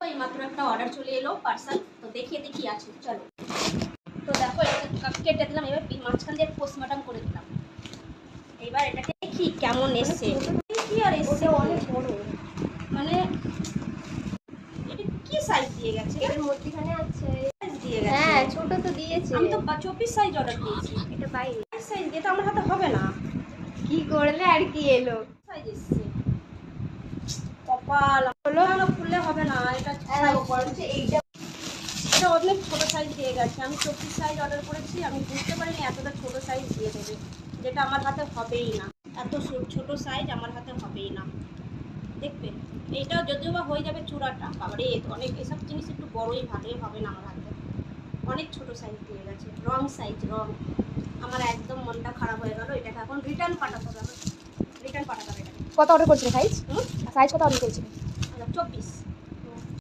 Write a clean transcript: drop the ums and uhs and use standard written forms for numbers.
এই মাত্র একটা অর্ডার চলে এলো পার্সেল, তো দেখিয়ে দেখি আছে। চলো, তো দেখো এটা কেটে দিলাম, এবার মাঝখান দিয়ে পোস্টমর্টম করে দিলাম। এবার এটাকে দেখি কেমন এসছে। কি আর এসছে, অনেক বড়, মানে এটা কি সাইজ দিয়ে গেছে? এর মধ্যখানে আছে সাইজ দিয়ে গেছে। হ্যাঁ, ছোট তো দিয়েছে। আমি তো 24 সাইজ অর্ডার দিয়েছি। এটা 22 সাইজ দিয়ে তো আমার হাতে হবে না। কি করলে আর কি এলো? সাইজ এসছে, কপাল হলো না, খুললে হবে না। এটা এইটা এটা অনেক ছোট সাইজ দিয়ে গেছে। আমি 24 সাইজ অর্ডার করেছি, আমি বুঝতে পারিনি এতটা ছোট সাইজ দিয়ে দেবে, যেটা আমার হাতে হবেই না। এত ছোট সাইজ আমার হাতে হবেই না। দেখবে এইটাও যদিও বা হয়ে যাবে চূড়াটা, বাবারে অনেক এসব জিনিস একটু বড়ই ভালোই হবে না আমার হাতে। অনেক ছোট সাইজ দিয়ে গেছে, রং সাইজ, রং। আমার একদম মনটা খারাপ হয়ে গেল। এটাকে এখন রিটার্ন পাঠাতে হবে, রিটার্ন পাঠাতে হবে। এটাকে কত অর্ডার করেছিলে সাইজ? সাইজ কত অর্ডার করেছিলে? 24।